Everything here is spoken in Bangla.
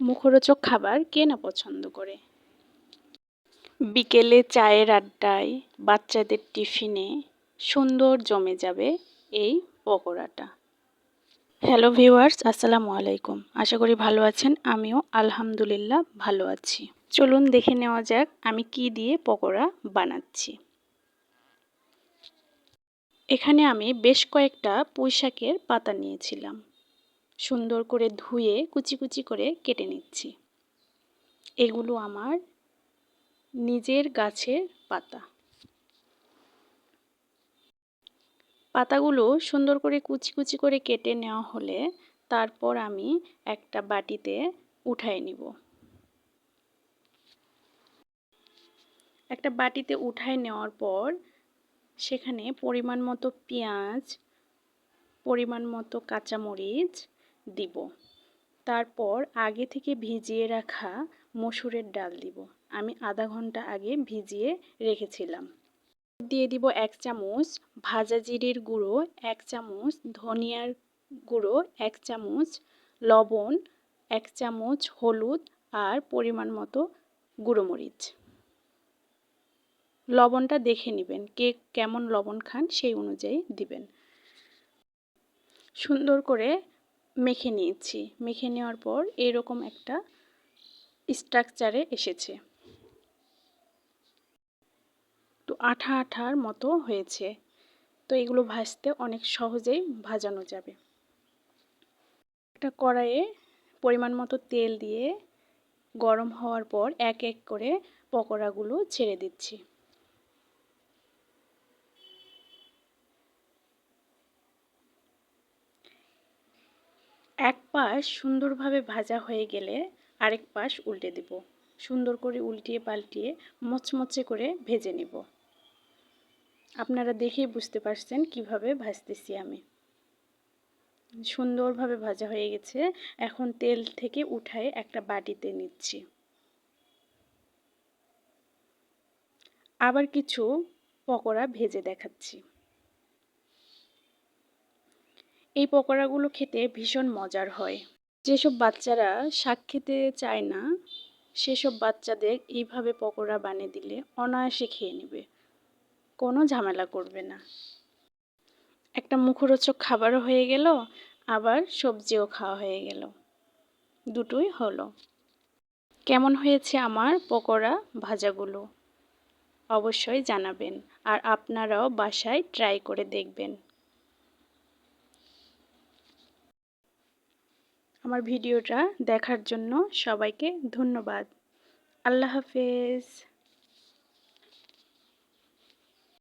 মুখরোচক খাবার কে না পছন্দ করে। বিকেলে চায়ের আড্ডায়, বাচ্চাদের টিফিনে সুন্দর জমে যাবে এই পকোড়াটা। হ্যালো ভিউয়ার্স, আসসালামু আলাইকুম। আশা করি ভালো আছেন। আমিও আলহামদুলিল্লাহ ভালো আছি। চলুন দেখে নেওয়া যাক আমি কি দিয়ে পকোড়া বানাচ্ছি। এখানে আমি বেশ কয়েকটা পুঁইশাকের পাতা নিয়েছিলাম। সুন্দর করে ধুয়ে কুচি কুচি করে কেটে নিচ্ছি। এগুলো আমার নিজের গাছের পাতা। পাতাগুলো সুন্দর করে কুচি কুচি করে কেটে নেওয়া হলে তারপর আমি একটা বাটিতে উঠায় নিব। একটা বাটিতে উঠায় নেওয়ার পর সেখানে পরিমাণ মতো পেঁয়াজ, পরিমাণ মতো কাঁচামরিচ দিব। তারপর আগে থেকে ভিজিয়ে রাখা মসুরের ডাল দিব। আমি আধা ঘন্টা আগে ভিজিয়ে রেখেছিলাম। দিয়ে দিব 1 চামচ ভাজা জিরের গুঁড়ো, 1 চামচ ধনিয়ার গুঁড়ো, 1 চামচ লবণ, 1 চামচ হলুদ আর পরিমাণ মতো গুঁড়ো মরিচ। লবণটা দেখে নেবেন, কে কেমন লবণ খান সেই অনুযায়ী দিবেন। সুন্দর করে মেখে নিয়েছি। মেখে নেওয়ার পর এরকম একটা স্ট্রাকচারে এসেছে। তো আঠা আঠার মতো হয়েছে। তো এগুলো ভাজতে অনেক সহজেই ভাজানো যাবে। একটা কড়াইয়ে পরিমাণ মতো তেল দিয়ে গরম হওয়ার পর এক এক করে পকোড়াগুলো ছেড়ে দিচ্ছি। এক পাশ সুন্দরভাবে ভাজা হয়ে গেলে আরেক পাশ উল্টে দেব। সুন্দর করে উল্টিয়ে পাল্টিয়ে মচমচে করে ভেজে নেব। আপনারা দেখেই বুঝতে পারছেন কিভাবে ভাজতেছি আমি। সুন্দরভাবে ভাজা হয়ে গেছে। এখন তেল থেকে উঠায়ে একটা বাটিতে নিচ্ছি। আবার কিছু পকোড়া ভেজে দেখাচ্ছি। এই পকোড়াগুলো খেতে ভীষণ মজার হয়। যেসব বাচ্চারা শাক খেতে চায় না সেসব বাচ্চাদের এইভাবে পকোড়া বানিয়ে দিলে অনায়াসে খেয়ে নেবে, কোনো ঝামেলা করবে না। একটা মুখরোচক খাবারও হয়ে গেল, আবার সবজিও খাওয়া হয়ে গেল, দুটোই হলো। কেমন হয়েছে আমার পকোড়া ভাজাগুলো অবশ্যই জানাবেন, আর আপনারাও বাসায় ট্রাই করে দেখবেন। আমার ভিডিওটা দেখার জন্য সবাইকে ধন্যবাদ। আল্লাহ হাফেজ।